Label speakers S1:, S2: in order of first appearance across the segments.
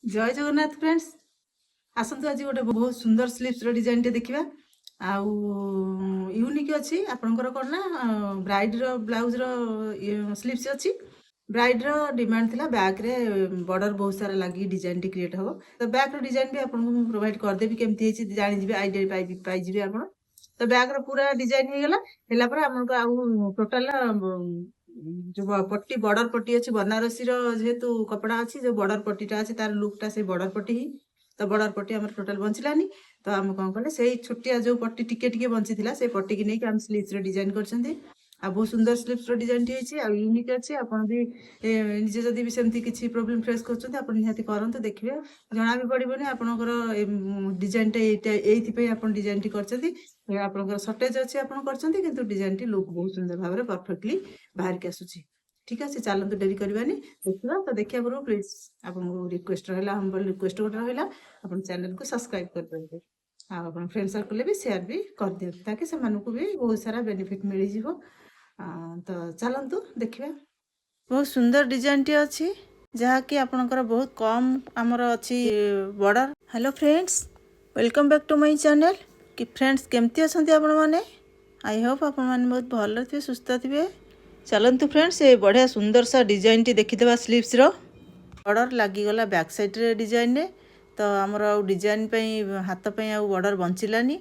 S1: जय जगन्नाथ फ्रेंड्स आसतु आज गोटे बहुत सुंदर स्लीव्स डिजाइन टे देखिबा आउ यूनिक अछि आपनकर कोन ना ब्राइड रो ब्लाउज रो स्लीव्स अछि ब्राइड रो डिमांड थिला बैक रे बॉर्डर बहुत सारा लागी डिजाइन टी क्रिएट हो तो बैक रो डिजाइन भी आपन को प्रोवाइड कर देबी केमती हेची जानि जिबे आईडिया पाई जिबे आपन तो बैक रो पूरा डिजाइन हे गला हेला पर आपन को आउ टोटल जो पट्टी बॉर्डर पट्टी अच्छी बनारसी जेहेतु कपड़ा अच्छी जो बॉर्डर पट्टीटा अच्छी तार लुकटा से बॉर्डर पट्टी ही तो बॉर्डर पट्टी आम टोटाल बंचलानी तो आम कौन कले से छोटिया जो पट्टी टिके टिके बंची से पट्टी की नहीं स्लीव्स डिजाइन कर बहुत सुंदर स्लीव्स डिजाइन टी यूनिक अच्छे आपन भी निजे जदि भी सेमती किसी प्रोब्लेम फेस कर निहाती करंतु देखिए जना भी पड़ोनी आपनकर डिजाइन टा डिजाइन टी कर आपनकर सर्टेज अच्छे आपन करछंती किंतु डिजाइन टी लुक बहुत सुंदर भाव में परफेक्टली बाहर के आसुची ठीक है चलते डेरी करवानी देखा तो देखा पूर्व प्लीज आपको रिक्वेस्ट रहा हम रिक्वेस्ट गोटे रहा आप चैनल को सब्सक्राइब कर देंगे आप फ्रेंड सर्कल भी शेयर भी कर दिखाते ताकि से भी बहुत सारा बेनिफिट मिल जाव तो चलतु देखा बहुत सुंदर डिजाइन टी अच्छी जहाँकि आपणकर बहुत कम आमर अच्छी बॉर्डर hello friends welcome back to my channel कि फ्रेंड्स केमती अच्छा आपण मैंने आई होप आपण मैंने बहुत भल थे सुस्थ थे चलतु फ्रेंड्स ये बढ़िया सुंदर सा डिजाइन टी देखीदे स्लीव्स रो बॉर्डर लगिगला बैक साइड रे डिजाइन रे तो आमर डिजाइन हाथ बॉर्डर बंचिलानी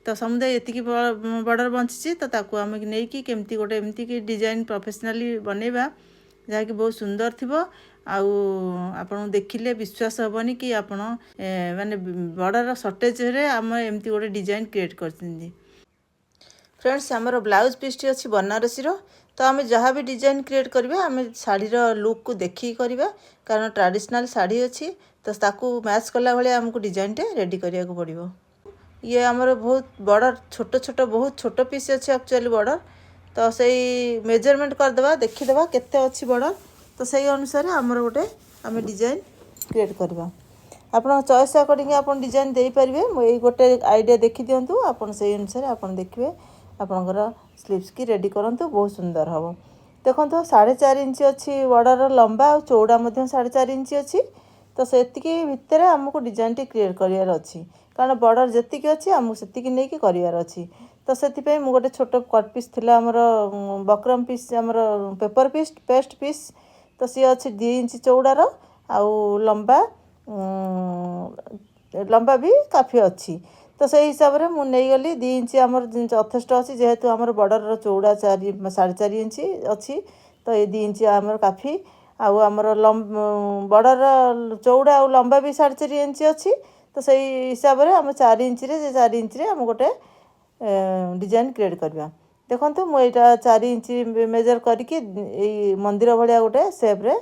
S1: तो समुदाय ये बॉर्डर बंची तो ताकू आम नहीं केमती गोटे एमती कि डिजाइन प्रोफेशनली बनैबा जहाँकि बहुत सुंदर थी आपन देखिले विश्वास हेनी कि आपण माने बॉर्डर सर्टेज रे आम एमती गोटे डिजाइन क्रिएट करछिंदी फ्रेंड्स आमर ब्लाउज पीस टी अच्छी बनारसी रो तो आम जहाँ भी डिजाइन क्रिएट करिबा आम शाढ़ीर लुक को देखिक करवा कारण ट्रेडिशनल शाढ़ी अच्छी तो ताकू मैच कला भाई आमको डिजाइन टे रेडी करिया को पड़िबो ये आमर बहुत बॉर्डर छोट छोट बहुत छोट पीस अच्छे एक्चुअली बॉर्डर तो सही मेजरमेंट करदे देखीदे केते अच्छी बॉर्डर तो सही अनुसार आमर गोटे आम डिजाइन क्रिएट करवा आपन चॉइस अकॉर्डिंग आपन डिजाइन दे पारिबे ये गोटे आइडिया देखि दियंतु आपन सही अनुसार आपन देखिबे आपनकर स्लीव्स की रेडी करंतु बहुत सुंदर हम देखो 4.5 इंच अच्छी बॉर्डर लंबा और चौड़ा 4.5 इंच अच्छी तो से भितर आमको डिजाइन टी क्रिएट करार अच्छी कारण बॉर्डर जी अच्छी आमको से नहीं करार अच्छी तो से गोटे छोट कट पीस थी आमर बक्रम पीस आमर पेपर पीस पेस्ट पीस तो सी अच्छी 2 इंच चौड़ार आउ लंबा लंबा भी काफ़ी अच्छी तो से हिसाब से मुझे गली 2 इंच आमर यथेष्ट अच्छी जेहेतु आम बॉर्डर चौड़ा 4.5 इंच अच्छी तो ये 2 इंच आमर काफ़ी आमर बॉर्डर चौड़ा और लंबा भी 4.5 इंच अच्छी तो से हिसाब से आम 4 इंच आम गोटे डिजाइन क्रिएट करवा देखो मुझे 4 इंच मेजर करके मंदिर भाया गोटे सेप्रे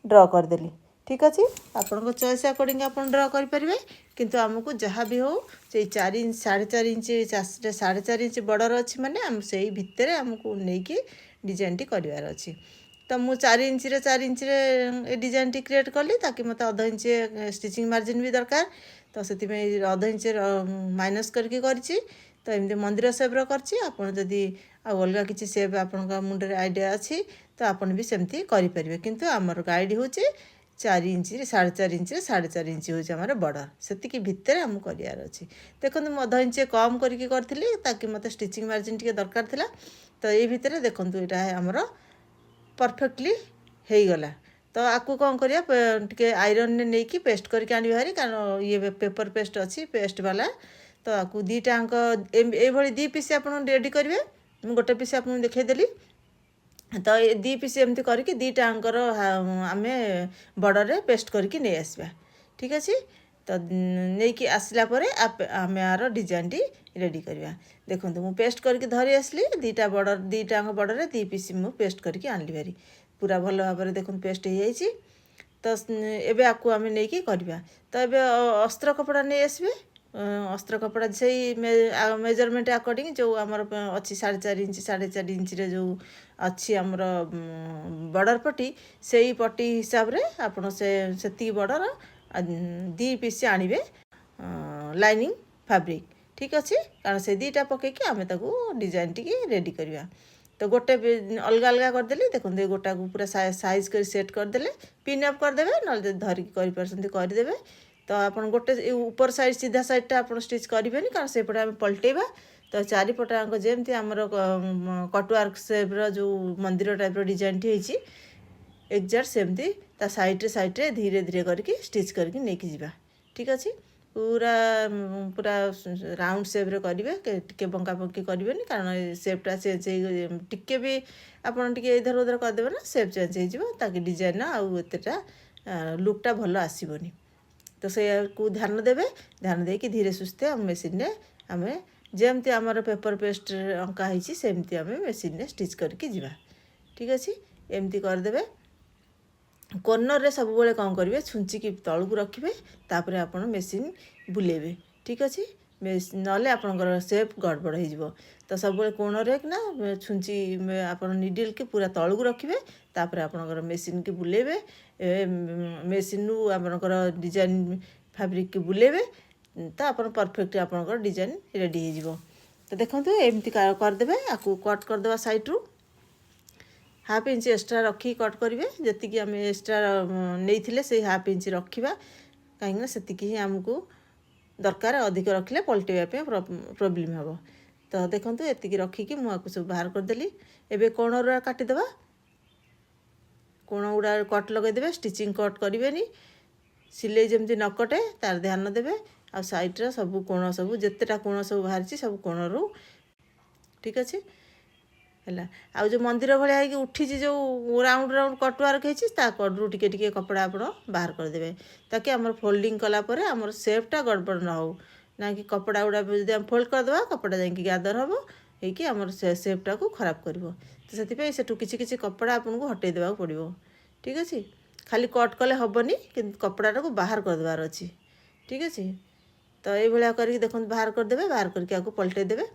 S1: ड्र करदेली ठीक अच्छे आपण चॉइस अकॉर्डिंग आप ड्र करेंगे किंतु आमको जहाँ भी हो से 4 इंच 4.5 इंच 4.5 इंच बॉर्डर अच्छी माने आम से भितर आमको नहीं डिजाइन टी करार अच्छी तो मु 4 इंच रे 4 इंच रे डिजाइन टी क्रिएट कली ताकि मत आधा इंच स्टिचिंग मार्जिन भी दरकार तो से आधा इंच माइनस करके करी तो एमती मंदिर सेप्र करदी अलग किसी सेप आपण मुंडे आइडिया अच्छी तो आपन भी सेमती करेंगे किंतु आमर गाइड हूँ 4 इंच 4.5 इंच 4.5 इंच हूँ आम बॉर्डर से भितर आम करार अच्छी देखो अधा इंच कम करी ताकि मत स्टिचिंग मार्जिन टी दरकार था तो ये भितर देखो यहाँ आमर परफेक्टली हो गला तो आपको कौन करिया आयरन ने नहीं पेस्ट करके आनी भारी कारण ये पेपर पेस्ट अच्छी पेस्ट वाला तो आपको दीटाक ये 2 पीस आप रेडी करेंगे मुझे गोटे पीस आपको देखीदेली तो ये 2 पीस एमती करके दीटाकर आम बॉर्डर रे पेस्ट करके नहीं आसवा ठीक अच्छे तो नहीं कि आसला आम यार डिजाइन टी रेडी करवा देखो मुझे पेस्ट करके धरी आसली दीटा बॉर्डर रे 2 पीस मुझे पेस्ट करके आनली भारी पूरा भल भाव में देखो पेस्ट हो जाइए तो एबे आपको आम नहीं करवा तो ये अस्त्र कपड़ा नहीं आसबे अस्त्र कपड़ा से मेजरमेंट अकॉर्डिंग जो आमर अच्छी 4.5 इंच 4.5 इंच रे जो अच्छी आमर बॉर्डर पट्टी से ही पट्टी हिसाब रे आपन से बॉर्डर 2 पीस आणवे लाइनिंग फैब्रिक ठीक अच्छे कारण से 2टा पकईकि आम डिजाइन टी रेडी करवा तो गोटे अलग अलग करदेली देखते गोटा को पूरा साइज कर सेट करदे पिन अप करदे ना धरिकी करदे तो आप गोटे ऊपर साइड सीधा साइडटा आप स्टिच करेंगे कारण सेपटे आम पलटेबा तो चारिपटाक जमी आमर कटवर्क सेप्र जो मंदिर टाइप्र डिजाइन टी एक्जाक्ट सेमती ता साइड्रे धीरे धीरे करके स्टिच करके लेकिन जावा ठीक अच्छे पूरा पूरा राउंड सेप्रे करेंगे टे बंका बंकी करेंगे कारण सेप्टा चेंज टे भी आपड़ टे इधर उधर करदे ना सेप चेंज होगी डिजाइन आउ एतटा लुकटा भल आसबनी तो से को ध्यान देवे ध्यान देकी धीरे सुस्थे आम मेसीन आम जमती आमर पेपर पेस्ट अंका होती सेमती आम मेसीन स्टिच करके जीवा ठीक अच्छे एमती करदे कर्नर रे सब बेले कौन करेंगे छुंचिकी तलू को रखिए तापर आप मेसीन बुलेबे ठीक अच्छे नले आपंकर सेप गड़बड़ हो तो सब कोण ना छुंची आप निडिल के पूरा तलू को रखिए तापर आपंकर मेसीन के बुलेबे मेसीन आपंकर डिजाइन फैब्रिक के बुलेबे तो आप परफेक्ट आपंकर डिजाइन रेडी हो तो देखो एमती करदे आपको कट करदे साइड्रु हाफ इंच एक्सट्रा रखी कट करेंगे जी आम एक्सट्रा नहीं से हाफ इंच रखा कहीं से ही आमको दरकार अधिक रखिले पलटेवाई प्रोब्लेम हम तो देखो ये रखिकी मुझे सब बाहर करदेली एवं कोणर काटिदेवा कोण गुड़ा कट लगेदेवे स्टिचिंग कट करेंगे सिले जमी न कटे तार ध्यान देवे आ साइड्र सब कोण सब जितेटा कोण सब बाहरी सब कोणरू ठीक अच्छे है आ जो मंदिर भाई उठी जो राउंड राउंड कटवर्क होता कड़ू टे कपड़ा आप बाहर करदे ताकि आम फोल्डिंग कलापर आम सेपटा गड़बड़ न हो ना कि कपड़ा गुड़ा जो आम फोल्ड करदे कपड़ा जा ग्यादर हम होगी आम सेपटा को खराब कर तो से किसी किसी कपड़ा आपको हटई देवा पड़ो ठीक अच्छे खाली कट कले हेनी कि कपड़ा को बाहर करदेवार अच्छी ठीक अच्छे तो ये करके देखो बाहर करदे बाहर करके आपको पलटई देवे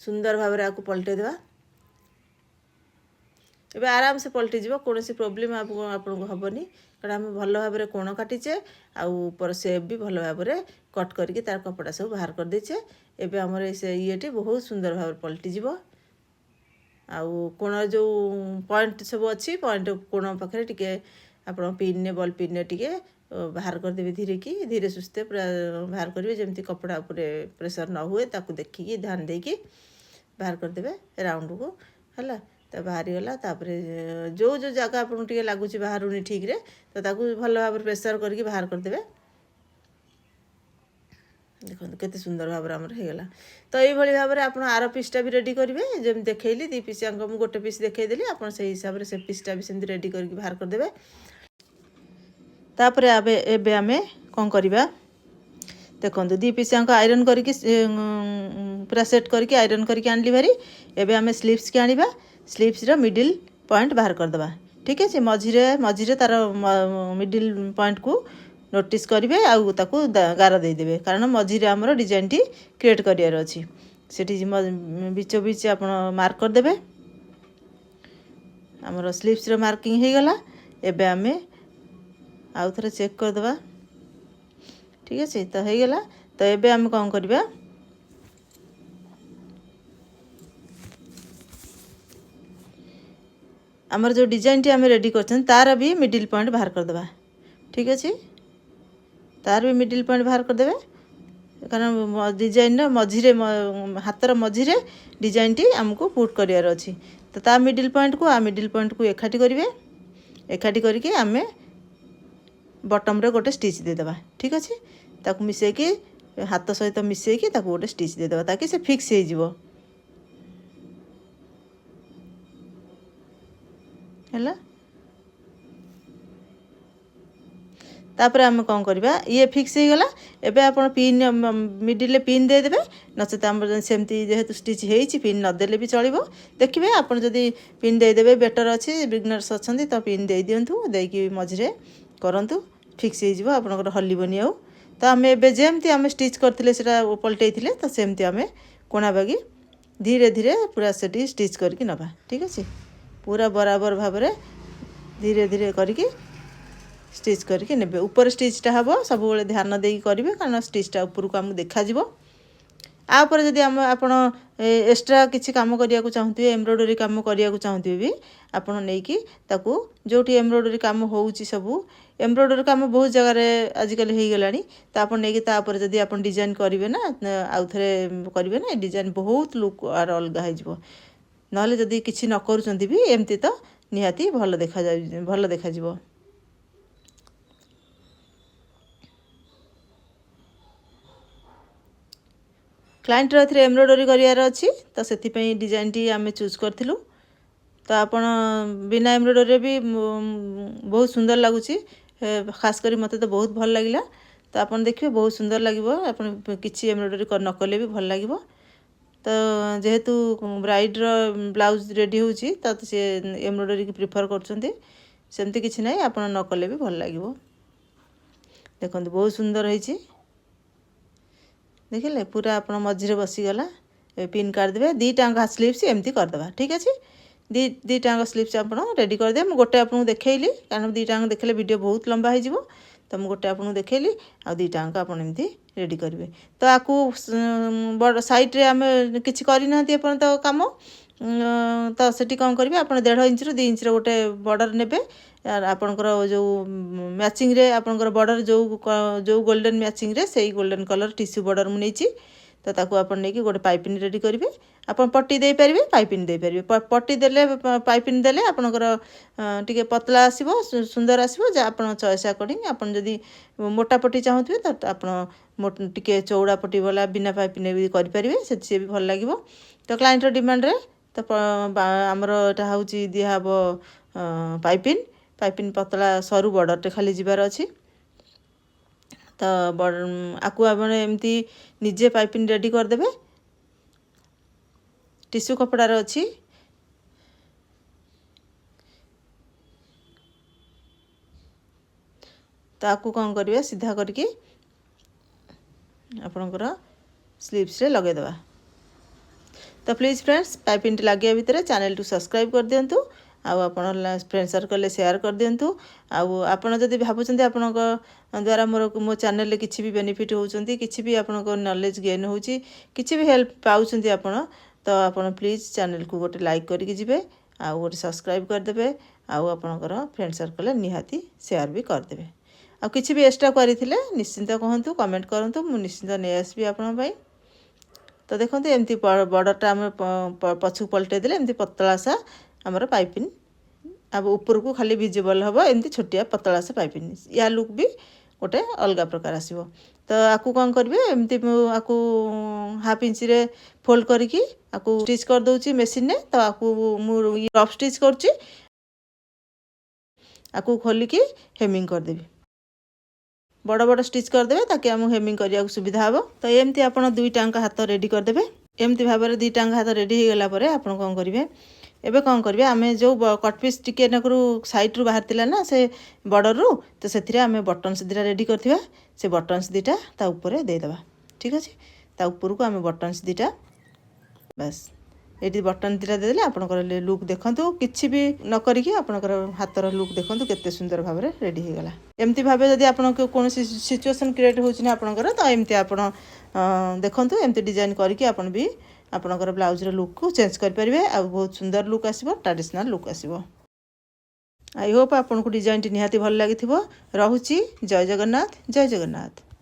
S1: सुंदर भाव में आपको पलटई देवा एवं आराम से पलटि जीव कौन प्रोब्लेम आपको हेनी कारण आम भल भाव में कोण काटिचे आपर सेप भी भल भाव में कट करके तार कपड़ा सब बाहर कर देचे एवं आमर से ये बहुत सुंदर भाव में पलटि जीव आउ कोण जो पॉइंट सब अच्छी पॉइंट कोण पाखे टे आप पिन बल पिन टे बाहर करदेवे धीरे सुस्थे पूरा बाहर करेंगे जमी कपड़ा उपर प्रेसर न हुए ताकू देखिकी ध्यान देकी बाहर करदेवे राउंड को है तो बाहरी गला जो जगह आपको टे लगुच बाहर ठीक रे तो ताकू भल भाव प्रेसर करके बाहर करदेवे देखो केते सुंदर भाव में आमर होगा तो ये भाव में आप आर पीसटा भी रेडी करेंगे जमी देखली दी पीस मुझे गोटे पीस देखईदेली आप हिसाब से पीसटा भी सेमती रेडी करके बाहर करदेवे तापर एबे आमे कौन करवा देखो दी पीस आयरन करके पूरा सेट करके आयरन करके आनली भारी एबे आमे स्लीव्स के आनिबा स्लीव्स रो मिडिल पॉइंट बाहर करदबा ठीक है मझिरे मझिरे तार मिडिल पॉइंट को नोटिस करेंगे आउ ताकू गार देदेवे कारण मझिरे आमर डिजाइन टी क्रिएट करार अच्छी सेठी बीच बीच आप मार्क करदे आमर स्लीव्स रो मार्किंग हो गला एबे आमे आउ थे चेक करदे ठीक अच्छे तो हो गला तो ये आम कौन करवा आमर जो डिजाइन टी आम रेडी कर तार भी मिडिल पॉइंट बाहर करदे ठीक अच्छे तार भी मिडिल पॉइंट बाहर करदे कारण डिजाइन मझिरे हाथर मझिरे डिजाइन टी आमको पुट करार अच्छी तो ता मिडिल पॉइंट को एकाठी करेंगे एकाठी करके आमे बटम रे गोटे स्टिच देदेबा ठीक अच्छे ताकू मिसेकी हाथ सहित मिसेकी ताकू गोटे स्टिच देदेबा ताकि से फिक्स हो जिवो हैला तापर आम कौन करवा ये फिक्स हो गला एबे आप पिन मिडिल पिन देदेवे नचेत आम सेमती जेहेतु स्टिच होती पिन नदेले भी चलो देखिए आप जदि पिन देदेवे बेटर अच्छी बिगनर्स अच्छा तो पिन दे दिंतु देकी मझिरे करंतु फिक्स हो आपनकर हल्बनी आउ तो आम एबे जेमती आम स्टिच करते पलटई तो सेमती आम कोणा बागी धीरे धीरे पूरा से स्टिच करके नवा ठीक अच्छे पूरा बराबर भाव में धीरे धीरे करके स्टिच करके नेबे ऊपर स्टिचटा हम सब ध्यान देकी करेंगे कारण स्टिचटा ऊपर को आमको देखा आपर जदि आपण एक्स्ट्रा किसी काम करने को चाहूँगे एम्ब्रॉयडरी काम करने को चाहूँगे भी आपड़ नहीं ताकू जो एम्ब्रॉयडरी काम होउची सबू एम्ब्रॉयडरी काम बहुत जगह आजिकल हो गला तो आप नहीं जदि आप डिजाइन करेंगे ना आउ थे करेंगे ना डिजाइन बहुत लुक आर अलग हो ना जदि किसी न करुँच भी एमती तो निहाती भल देखा क्लाइंटर एथरे एम्ब्रॉयडरी करार अच्छी तो से डिजाइन टी आम चूज करूँ तो आप बिना एम्ब्रॉयडरी भी बहुत सुंदर लगुच खास करी मते तो बहुत भल लगिला तो आप देखिए बहुत सुंदर लगे आप किसी एम्ब्रॉयडरी न कले भी भल लगे तो जेहेतु ब्राइड ब्लाउज रेडी होची तो सी एम्ब्रॉयडरी की प्रिफर करमती किसी ना आप न कले भी भल लगे देखो बहुत सुंदर होती देखिले पूरा आप मझे बसीगला पिन करदे दीटा स्लीव्स एमती करदे ठीक अच्छे दीटा स्लीव्स आप रेडी करदे मुझे गोटे आपको देखली कारण दीटा देखले वीडियो बहुत लंबा हो तो मुझे गोटे आपको देखली आ दीटा आप एमती रेडी करेंगे तो आपको बड़ सैड्रे आम कि करना तो कम तो सेठी कौन करेंगे आप 1.5 इंच रू 2 इंच गोटे बॉर्डर ने आपणकर जो मैचिंग रे आपणकर बॉर्डर जो गोल्डन मैचिंग रे से गोल्डन कलर टिश्यू बॉर्डर मुझे तो ताकू आप नहीं गोटे पाइपिंग रेडी करेंगे आप पट्टी दे पारे पाइपिंग दे पारे पट्टी देले पाइपिंग देले आपणकर टिके पतला आसीबो सुंदर आसीबो जे आपण चॉइस अकॉर्डिंग आपण जदी मोटा पट्टी चाहूथबे तो आपण टिके चौड़ा पट्टी वाला बिना पाइपिंग भी करि परिबे से भी भल लागिबो तो क्लाइंट डिमांड रे तो आमर एटा होची दिया हबो पाइपिंग पतला सरू बॉर्डर खाली जीवार अच्छी तो आपको आपने एमती निजे पाइपिंग रेडी करदे टिश्यू कपड़ार अच्छी तो आपको कौन करिए सीधा करके आपणकर स्लीव्स रे लगेदेवा तो प्लीज फ्रेंड्स पाइपिंग लगे भितर चैनल टू सब्सक्राइब कर दिंतु आप फ्रेंड सर्कल शेयर कर दिंतु आपड़ जदि भावुं आपण द्वारा मोर मो चैनल किसी भी बेनिफिट होती किसी भी आप नॉलेज गेन हो किसी भी हेल्प पाँच आपण तो आप प्लीज चैनल को गोटे लाइक करके जिबे आ गोटे सब्सक्राइब करदे आपणकर फ्रेंड सर्कल निहाती शेयर भी करदे आ किसी भी एक्स्ट्रा करते निश्चिंत कहतु कमेंट करूँ मुझे निश्चिंत नहीं आसबि आपण तो देखो एमती बॉर्डरटा आम पछक पलटे देले एमती पतला सा आमर पाइपिंग अब ऊपर को खाली विजिबल हम एमती छोटिया पतला सा पाइपिंग या लुक भी गोटे अलग प्रकार आसो तो आपको कौन करेंगे एमती आपको हाफ इंच रे फोल्ड करके आपको स्टिच कर दूची मशीन ने तो आपको मुझे रफ स्टिच करुच्ची आपको खोलिकी हेमिंग करदेवी बड़ बड़ स्टिच करदे ताकि आम हेमिंग करने सुविधा हम तो एमती आप दुईटा हाथ रेडी करदे एमती भाव में दुईटा हाथ रेडी हो गला आप कौन करेंगे एबे कौन करेंगे आम जो कटपीस टिके नकरू साइड रू बाहर थिला ना से बॉर्डर रू तो से आम बटन्स दीटा रेडी करथिबा से बटन्स दीटा ता ऊपर देदेबा ठीक अच्छे ता ऊपर को आम बटन्स दीटा बस ये बटन दीटा देदेले आपनकर लुक देखंतु किछि भी न करिके आपनकर हाथर लुक देखंतु केते सुंदर भाव में रेडी हो गला एमती भाव जदि आपन कौन सिचुएशन क्रिएट होछि ना आपनकर तो एमती आपन देखंतु एमती डिजाइन करके आपन भी आपनकर ब्लाउज रो लुक को चेंज कर परिबे आ बहुत सुंदर लुक आसीबो ट्रेडिशनल लुक आसीबो आई होप आपन को डिजाइन टी निहाती भल लागिथिबो रहुछि जय जगन्नाथ।